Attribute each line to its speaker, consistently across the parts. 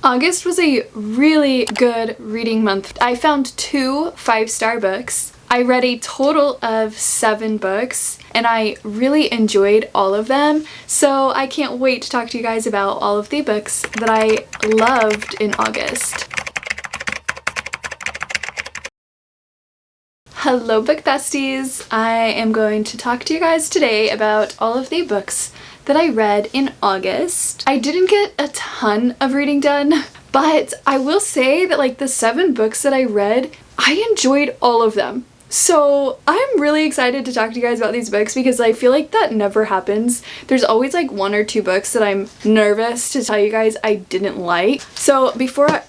Speaker 1: August was a really good reading month. I found 2 5-star books. I read a total of 7 books and I really enjoyed all of them. So I can't wait to talk to you guys about all of the books that I loved in August. Hello book besties! I am going to talk to you guys today about all of the books that I read in August. I didn't get a ton of reading done, but I will say that like the 7 books that I read, I enjoyed all of them. So I'm really excited to talk to you guys about these books because I feel like that never happens. There's always like 1 or 2 books that I'm nervous to tell you guys I didn't like. So before I...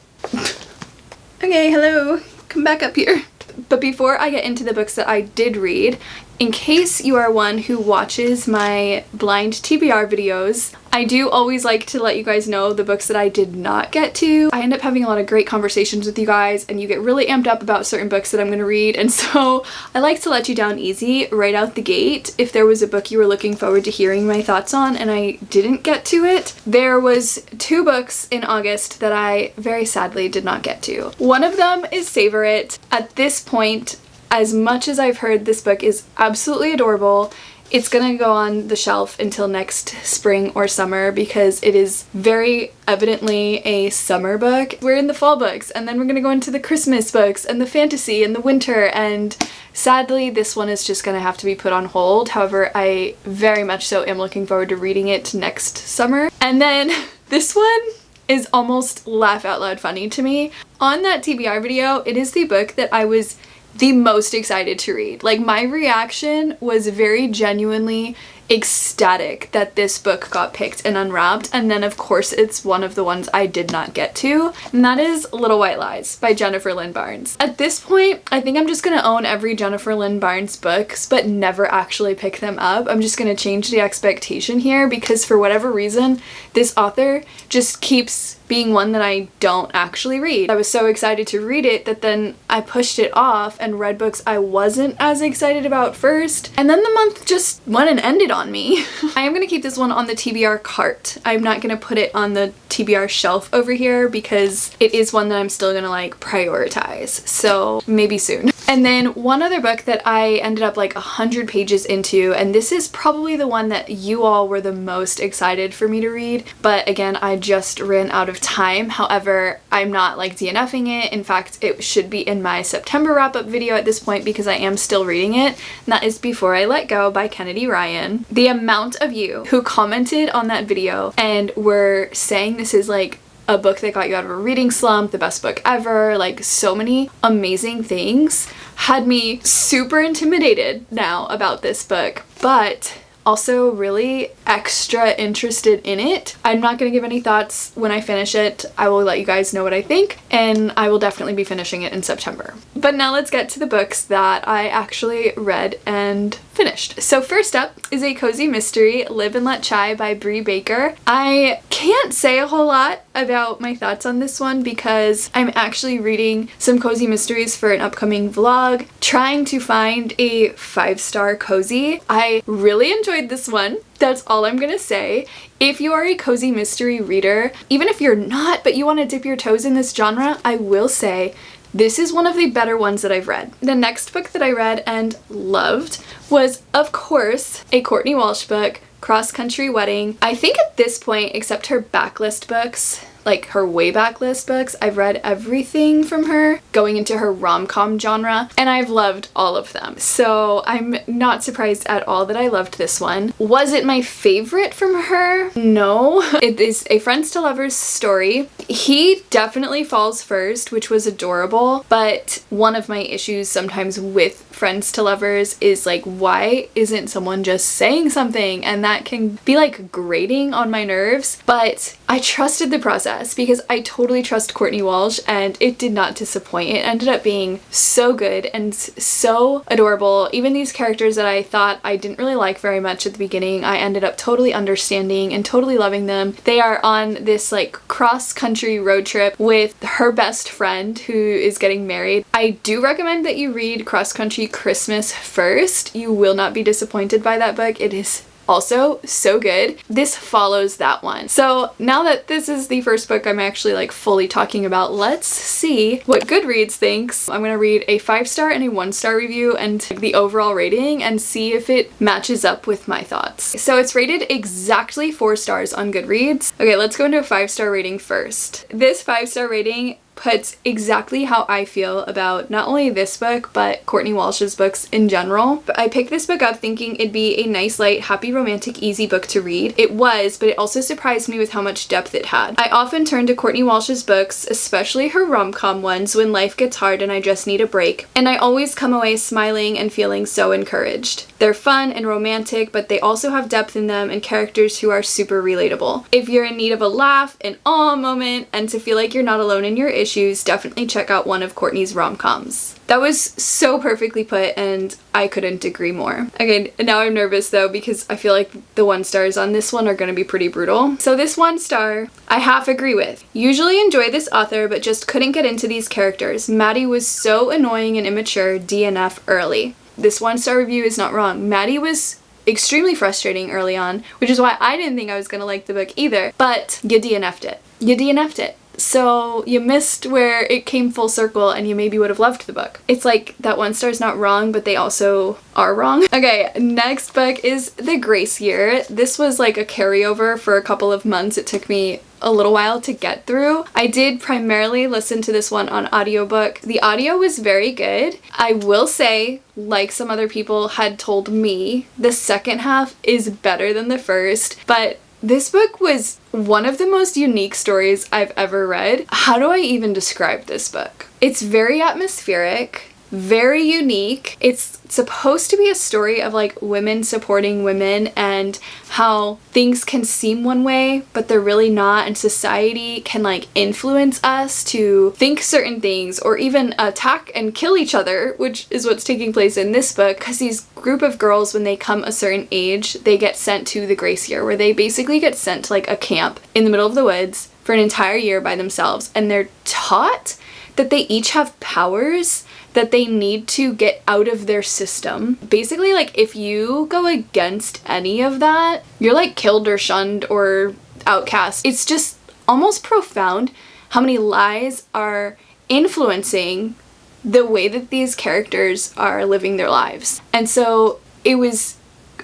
Speaker 1: Okay, hello, come back up here. But before I get into the books that I did read, in case you are one who watches my blind TBR videos, I do always like to let you guys know the books that I did not get to. I end up having a lot of great conversations with you guys and you get really amped up about certain books that I'm going to read, and so I like to let you down easy right out the gate. If there was a book you were looking forward to hearing my thoughts on and I didn't get to it, there was 2 books in August that I very sadly did not get to. One of them is Savor It. At this point, as much as I've heard this book is absolutely adorable, it's gonna go on the shelf until next spring or summer because it is very evidently a summer book. We're in the fall books and then we're gonna go into the Christmas books and the fantasy and the winter, and sadly this one is just gonna have to be put on hold. However, I very much so am looking forward to reading it next summer. And then this one is almost laugh out loud funny to me. On that TBR video, it is the book that I was the most excited to read. Like, my reaction was very genuinely ecstatic that this book got picked and unwrapped, and then of course it's one of the ones I did not get to, and that is Little White Lies by Jennifer Lynn Barnes. At this point, I think I'm just gonna own every Jennifer Lynn Barnes books but never actually pick them up. I'm just gonna change the expectation here because for whatever reason, this author just keeps being one that I don't actually read. I was so excited to read it that then I pushed it off and read books I wasn't as excited about first, and then the month just went and ended on me. I am gonna keep this one on the TBR cart. I'm not gonna put it on the TBR shelf over here because it is one that I'm still gonna like prioritize, so maybe soon. And then one other book that I ended up like 100 pages into, and this is probably the one that you all were the most excited for me to read, but again I just ran out of time. However, I'm not like DNFing it. In fact, it should be in my September wrap-up video at this point because I am still reading it, and that is Before I Let Go by Kennedy Ryan. The amount of you who commented on that video and were saying this is like a book that got you out of a reading slump, the best book ever, like so many amazing things, had me super intimidated now about this book, but also really extra interested in it. I'm not gonna give any thoughts when I finish it. I will let you guys know what I think, and I will definitely be finishing it in September. But now let's get to the books that I actually read and finished. So first up is a cozy mystery, Live and Let Chai by Bree Baker. I can't say a whole lot about my thoughts on this one because I'm actually reading some cozy mysteries for an upcoming vlog, trying to find a 5-star cozy. I really enjoyed this one. That's all I'm gonna say. If you are a cozy mystery reader, even if you're not, but you want to dip your toes in this genre, I will say this is one of the better ones that I've read. The next book that I read and loved was, of course, a Courtney Walsh book, Cross Country Wedding. I think at this point, except her backlist books, like her way backlist books, I've read everything from her going into her rom-com genre, and I've loved all of them. So I'm not surprised at all that I loved this one. Was it my favorite from her? No. It is a friends to lovers story. He definitely falls first, which was adorable, but one of my issues sometimes with friends to lovers is like, why isn't someone just saying something? And that can be like grating on my nerves, but I trusted the process because I totally trust Courtney Walsh and it did not disappoint. It ended up being so good and so adorable. Even these characters that I thought I didn't really like very much at the beginning, I ended up totally understanding and totally loving them. They are on this like cross-country road trip with her best friend who is getting married. I do recommend that you read Cross Country Christmas first. You will not be disappointed by that book. It is Also, so good. This follows that one. So now that this is the first book I'm actually like fully talking about, let's see what Goodreads thinks. I'm gonna read a 5-star and a 1-star review and the overall rating and see if it matches up with my thoughts. So it's rated exactly 4 stars on Goodreads. Okay, let's go into a 5-star rating first. This 5-star rating puts exactly how I feel about not only this book, but Courtney Walsh's books in general. But I picked this book up thinking it'd be a nice, light, happy, romantic, easy book to read. It was, but it also surprised me with how much depth it had. I often turn to Courtney Walsh's books, especially her rom-com ones, when life gets hard and I just need a break, and I always come away smiling and feeling so encouraged. They're fun and romantic, but they also have depth in them and characters who are super relatable. If you're in need of a laugh, an aw moment, and to feel like you're not alone in your issues, definitely check out one of Courtney's rom-coms. That was so perfectly put, and I couldn't agree more. Okay, now I'm nervous though because I feel like the 1 stars on this one are gonna be pretty brutal. So this 1 star, I half agree with. Usually enjoy this author, but just couldn't get into these characters. Maddie was so annoying and immature, DNF early. This 1-star review is not wrong. Maddie was extremely frustrating early on, which is why I didn't think I was gonna like the book either, but you DNF'd it. You DNF'd it. So you missed where it came full circle and you maybe would have loved the book. It's like that 1 star is not wrong, but they also are wrong. Okay, next book is The Grace Year. This was like a carryover for a couple of months. It took me a little while to get through. I did primarily listen to this one on audiobook. The audio was very good. I will say, like some other people had told me, the second half is better than the first, but this book was one of the most unique stories I've ever read. How do I even describe this book? It's very atmospheric, very unique. It's supposed to be a story of like women supporting women and how things can seem one way but they're really not, and society can like influence us to think certain things or even attack and kill each other, which is what's taking place in this book, because these group of girls, when they come a certain age, they get sent to the Grace Year, where they basically get sent to like a camp in the middle of the woods for an entire year by themselves, and they're taught that they each have powers that they need to get out of their system. Basically, like, if you go against any of that, you're like killed or shunned or outcast. It's just almost profound how many lies are influencing the way that these characters are living their lives. And so it was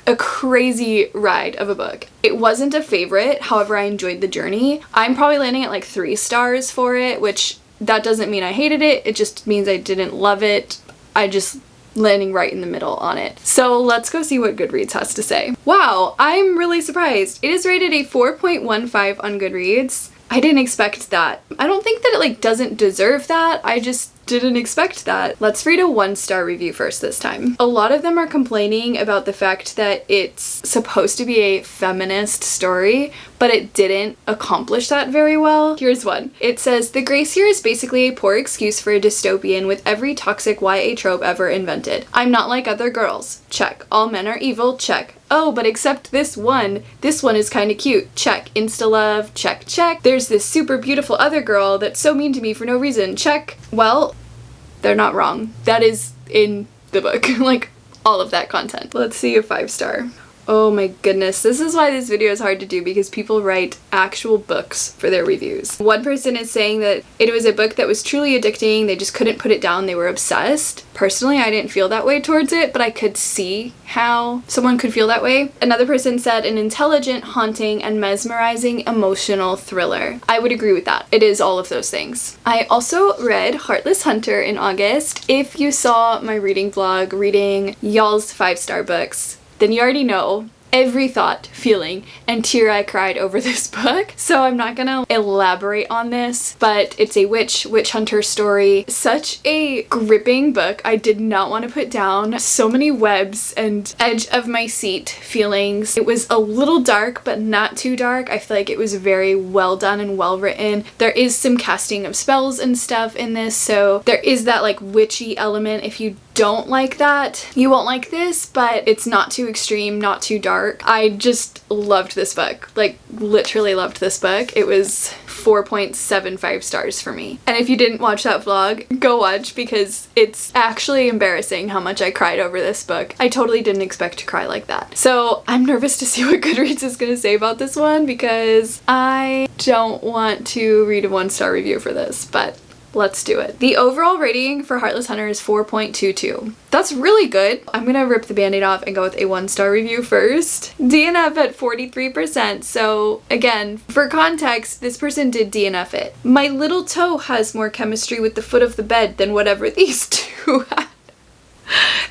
Speaker 1: a crazy ride of a book. It wasn't a favorite, however I enjoyed the journey. I'm probably landing at like 3 stars for it, which that doesn't mean I hated it, it just means I didn't love it. I just landing right in the middle on it. So let's go see what Goodreads has to say. Wow, I'm really surprised. It is rated a 4.15 on Goodreads. I didn't expect that. I don't think that it like doesn't deserve that, I just didn't expect that. Let's read a 1-star review first this time. A lot of them are complaining about the fact that it's supposed to be a feminist story, but it didn't accomplish that very well. Here's one. It says, "The Grace Year is basically a poor excuse for a dystopian with every toxic YA trope ever invented. I'm not like other girls. Check. All men are evil. Check. Oh, but except this one. This one is kinda cute. Check. Insta-love. Check, check. There's this super beautiful other girl that's so mean to me for no reason. Check." Well, they're not wrong. That is in the book. Like, all of that content. Let's see a 5-star. Oh my goodness, this is why this video is hard to do, because people write actual books for their reviews. One person is saying that it was a book that was truly addicting, they just couldn't put it down, they were obsessed. Personally, I didn't feel that way towards it, but I could see how someone could feel that way. Another person said, an intelligent, haunting, and mesmerizing emotional thriller. I would agree with that. It is all of those things. I also read Heartless Hunter in August. If you saw my reading vlog, reading y'all's 5-star books, then you already know every thought, feeling, and tear I cried over this book. So I'm not gonna elaborate on this, but it's a witch hunter story. Such a gripping book. I did not want to put down. So many webs and edge of my seat feelings. It was a little dark, but not too dark. I feel like it was very well done and well written. There is some casting of spells and stuff in this, so there is that like witchy element if you don't like that, you won't like this, but it's not too extreme, not too dark. I just loved this book. Like, literally loved this book. It was 4.75 stars for me. And if you didn't watch that vlog, go watch, because it's actually embarrassing how much I cried over this book. I totally didn't expect to cry like that. So I'm nervous to see what Goodreads is gonna say about this one, because I don't want to read a 1-star review for this, but let's do it. The overall rating for Heartless Hunter is 4.22. That's really good. I'm gonna rip the band-aid off and go with a 1-star review first. DNF at 43%. So again, for context, this person did DNF it. My little toe has more chemistry with the foot of the bed than whatever these two had.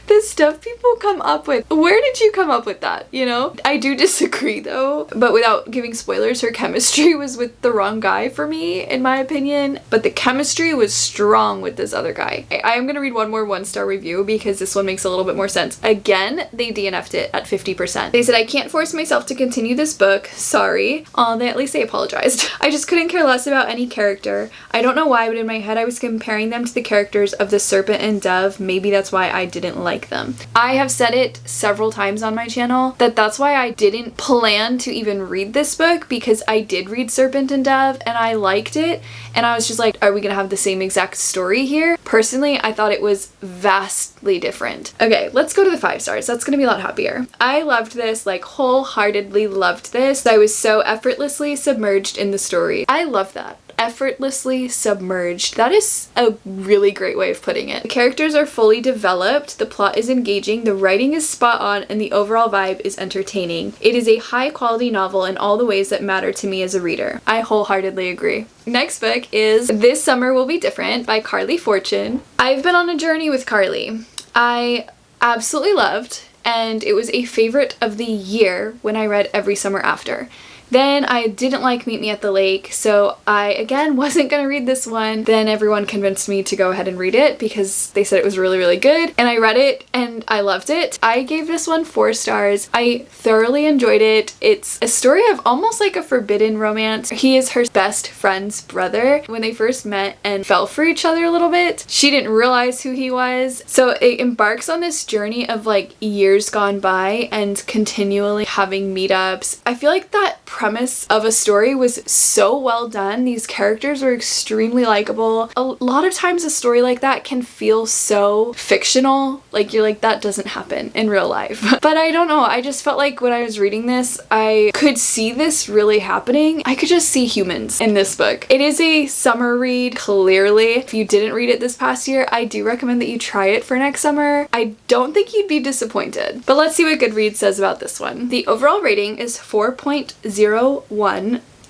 Speaker 1: The stuff people come up with. Where did you come up with that, you know? I do disagree though, but without giving spoilers, her chemistry was with the wrong guy for me, in my opinion. But the chemistry was strong with this other guy. I am gonna read one more 1-star review because this one makes a little bit more sense. Again, they DNF'd it at 50%. They said, I can't force myself to continue this book. Sorry. At least they apologized. I just couldn't care less about any character. I don't know why, but in my head I was comparing them to the characters of The Serpent and Dove. Maybe that's why I didn't like them. I have said it several times on my channel that that's why I didn't plan to even read this book, because I did read Serpent and Dove and I liked it, and I was just like, are we gonna have the same exact story here? Personally, I thought it was vastly different. Okay, let's go to the 5 stars. That's gonna be a lot happier. I loved this, like wholeheartedly loved this. I was so effortlessly submerged in the story. I love that. Effortlessly submerged. That is a really great way of putting it. The characters are fully developed, the plot is engaging, the writing is spot on, and the overall vibe is entertaining. It is a high quality novel in all the ways that matter to me as a reader. I wholeheartedly agree. Next book is This Summer Will Be Different by Carly Fortune. I've been on a journey with Carly. I absolutely loved, and it was a favorite of the year when I read Every Summer After. Then I didn't like Meet Me at the Lake, so I again wasn't gonna read this one. Then everyone convinced me to go ahead and read it because they said it was really, really good, and I read it and I loved it. I gave this one 4 stars. I thoroughly enjoyed it. It's a story of almost like a forbidden romance. He is her best friend's brother. When they first met and fell for each other a little bit, she didn't realize who he was. So it embarks on this journey of like years gone by and continually having meetups. I feel like that premise of a story was so well done. These characters were extremely likable. A lot of times a story like that can feel so fictional, like you're like, that doesn't happen in real life. But I don't know, I just felt like when I was reading this, I could see this really happening. I could just see humans in this book. It is a summer read, clearly. If you didn't read it this past year, I do recommend that you try it for next summer. I don't think you'd be disappointed. But let's see what Goodreads says about this one. The overall rating is 4.01.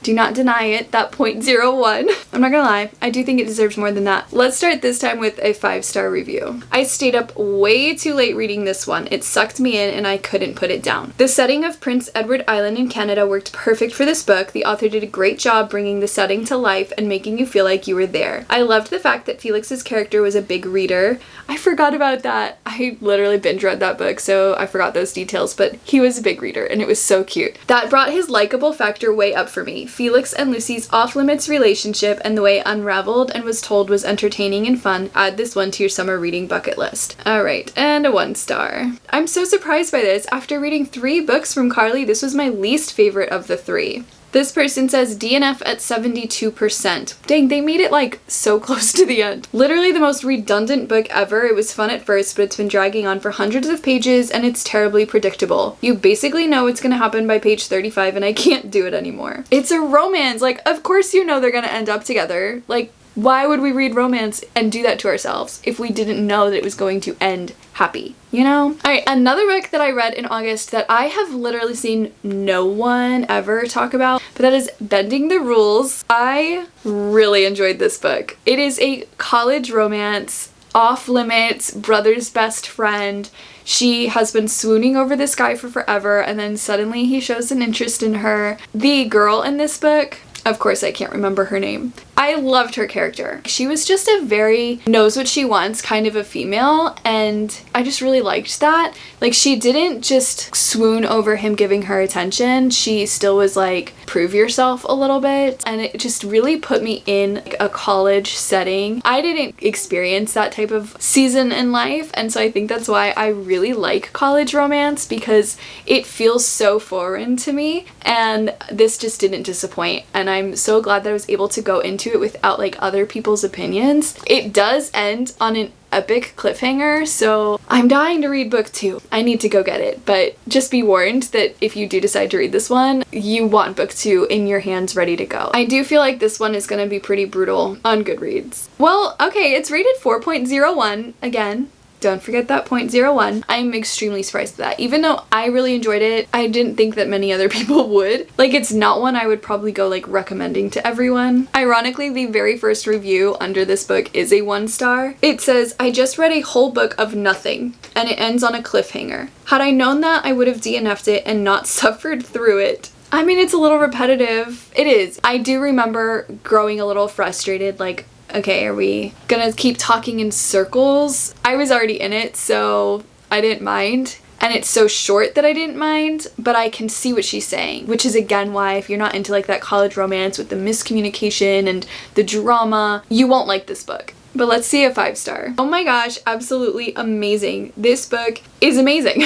Speaker 1: Do not deny it, that 0.01. I'm not gonna lie, I do think it deserves more than that. Let's start this time with a 5-star review. I stayed up way too late reading this one. It sucked me in and I couldn't put it down. The setting of Prince Edward Island in Canada worked perfect for this book. The author did a great job bringing the setting to life and making you feel like you were there. I loved the fact that Felix's character was a big reader. I forgot about that. I literally binge read that book, so I forgot those details, but he was a big reader and it was so cute. That brought his likable factor way up for me. Felix and Lucy's off-limits relationship and the way it unraveled and was told was entertaining and fun. Add this one to your summer reading bucket list. Alright, and a 1 star. I'm so surprised by this. After reading 3 books from Carly, this was my least favorite of the 3. This person says DNF at 72%. Dang, they made it like so close to the end. Literally the most redundant book ever. It was fun at first, but it's been dragging on for hundreds of pages and it's terribly predictable. You basically know what's gonna happen by page 35 and I can't do it anymore. It's a romance. Like, of course you know they're gonna end up together. Like, why would we read romance and do that to ourselves if we didn't know that it was going to end happy, you know? Alright, another book that I read in August that I have literally seen no one ever talk about, but that is Bending the Rules. I really enjoyed this book. It is a college romance, off-limits, brother's best friend. She has been swooning over this guy for forever and then suddenly he shows an interest in her. The girl in this book, of course I can't remember her name. I loved her character. She was just a very knows what she wants kind of a female, and I just really liked that. Like, she didn't just swoon over him giving her attention. She still was like, prove yourself a little bit, and it just really put me in like a college setting. I didn't experience that type of season in life, and so I think that's why I really like college romance, because it feels so foreign to me, and this just didn't disappoint, and I'm so glad that I was able to go into it without like other people's opinions. It does end on an epic cliffhanger, so I'm dying to read book 2. I need to go get it, but just be warned that if you do decide to read this one, you want book 2 in your hands ready to go. I do feel like this one is gonna be pretty brutal on Goodreads. Well, okay, it's rated 4.01 again. Don't forget that 0.01. I'm extremely surprised at that. Even though I really enjoyed it, I didn't think that many other people would. Like, it's not one I would probably go like recommending to everyone. Ironically, the very first review under this book is a 1 star. It says, I just read a whole book of nothing, and it ends on a cliffhanger. Had I known that, I would have DNF'd it and not suffered through it. I mean, it's a little repetitive. It is. I do remember growing a little frustrated, like, okay, are we gonna keep talking in circles? I was already in it, so I didn't mind. And it's so short that I didn't mind, but I can see what she's saying, which is again why if you're not into like that college romance with the miscommunication and the drama, you won't like this book. But let's see a 5 star. Oh my gosh, absolutely amazing. This book is amazing.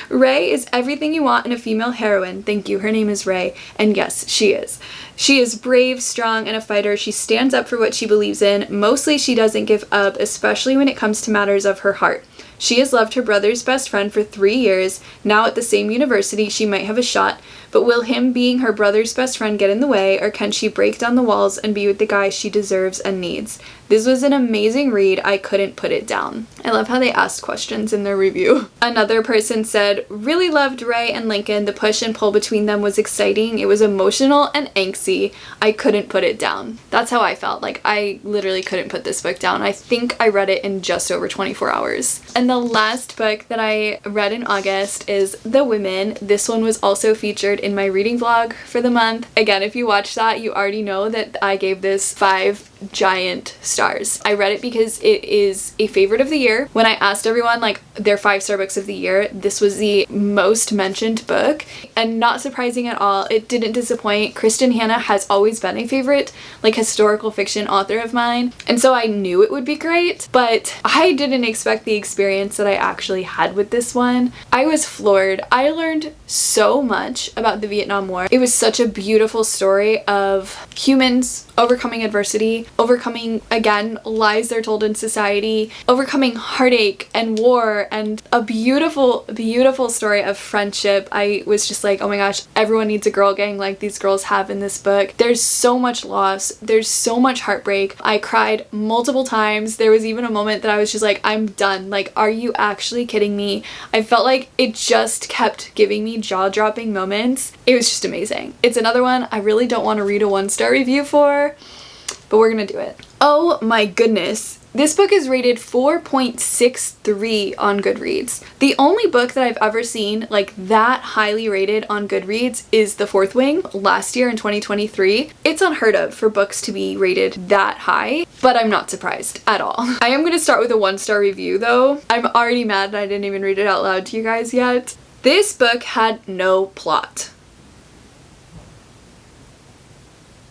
Speaker 1: Ray is everything you want in a female heroine. Thank you. Her name is Ray. And yes, she is. She is brave, strong, and a fighter. She stands up for what she believes in. Mostly she doesn't give up, especially when it comes to matters of her heart. She has loved her brother's best friend for 3 years. Now at the same university, she might have a shot. But will him being her brother's best friend get in the way, or can she break down the walls and be with the guy she deserves and needs? This was an amazing read. I couldn't put it down. I love how they asked questions in their review. Another person said, really loved Ray and Lincoln. The push and pull between them was exciting. It was emotional and angsty. I couldn't put it down. That's how I felt. Like, I literally couldn't put this book down. I think I read it in just over 24 hours. And the last book that I read in August is The Women. This one was also featured in my reading vlog for the month. Again, if you watched that, you already know that I gave this 5 giant stars. I read it because it is a favorite of the year. When I asked everyone like their 5-star books of the year, this was the most mentioned book, and not surprising at all, it didn't disappoint. Kristen Hanna has always been a favorite like historical fiction author of mine, and so I knew it would be great, but I didn't expect the experience that I actually had with this one. I was floored. I learned so much about the Vietnam War. It was such a beautiful story of humans overcoming adversity, overcoming, again, lies they're told in society, overcoming heartache and war, and a beautiful, beautiful story of friendship. I was just like, oh my gosh, everyone needs a girl gang like these girls have in this book. There's so much loss. There's so much heartbreak. I cried multiple times. There was even a moment that I was just like, I'm done. Like, are you actually kidding me? I felt like it just kept giving me jaw-dropping moments. It was just amazing. It's another one I really don't want to read a 1-star review for, but we're gonna do it. Oh my goodness. This book is rated 4.63 on Goodreads. The only book that I've ever seen like that highly rated on Goodreads is The Fourth Wing last year in 2023. It's unheard of for books to be rated that high, but I'm not surprised at all. I am gonna start with a 1-star review though. I'm already mad that I didn't even read it out loud to you guys yet. This book had no plot.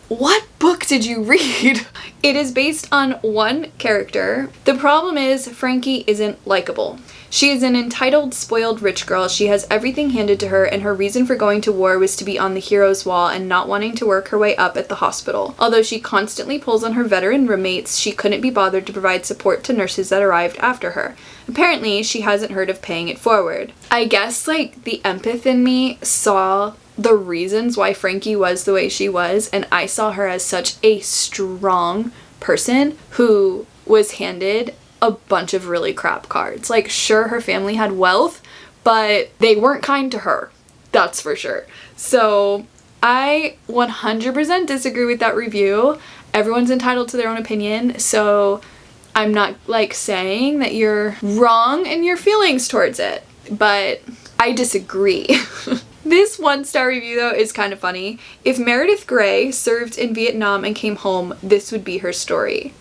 Speaker 1: What book did you read? It is based on one character. The problem is Frankie isn't likable. She is an entitled, spoiled rich girl. She has everything handed to her, and her reason for going to war was to be on the hero's wall and not wanting to work her way up at the hospital. Although she constantly pulls on her veteran roommates, she couldn't be bothered to provide support to nurses that arrived after her. Apparently, she hasn't heard of paying it forward. I guess like the empath in me saw the reasons why Frankie was the way she was, and I saw her as such a strong person who was handed a bunch of really crap cards. Like, sure, her family had wealth, but they weren't kind to her. That's for sure. So I 100% disagree with that review. Everyone's entitled to their own opinion, so I'm not like saying that you're wrong in your feelings towards it, but I disagree. This 1-star review though is kind of funny. If Meredith Grey served in Vietnam and came home, this would be her story.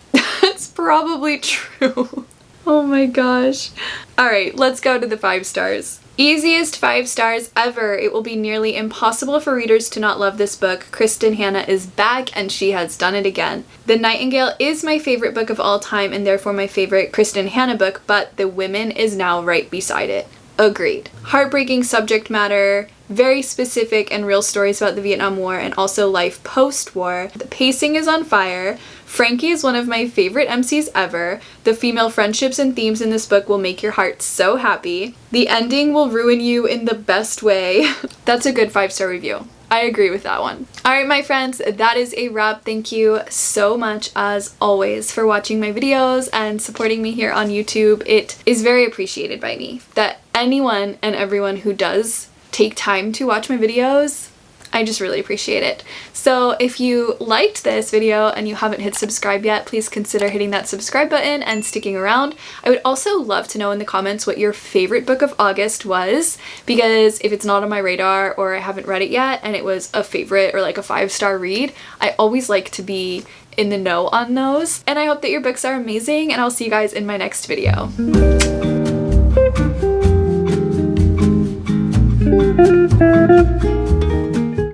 Speaker 1: That's probably true. Oh my gosh. Alright, let's go to the 5 stars. Easiest 5 stars ever. It will be nearly impossible for readers to not love this book. Kristen Hanna is back and she has done it again. The Nightingale is my favorite book of all time and therefore my favorite Kristen Hanna book, but The Women is now right beside it. Agreed. Heartbreaking subject matter, very specific and real stories about the Vietnam War and also life post-war. The pacing is on fire. Frankie is one of my favorite MCs ever. The female friendships and themes in this book will make your heart so happy. The ending will ruin you in the best way. That's a good 5-star review. I agree with that one. Alright my friends, that is a wrap. Thank you so much as always for watching my videos and supporting me here on YouTube. It is very appreciated by me that anyone and everyone who does take time to watch my videos. I just really appreciate it. So if you liked this video and you haven't hit subscribe yet, please consider hitting that subscribe button and sticking around. I would also love to know in the comments what your favorite book of August was, because if it's not on my radar or I haven't read it yet and it was a favorite or like a 5-star read, I always like to be in the know on those. And I hope that your books are amazing and I'll see you guys in my next video.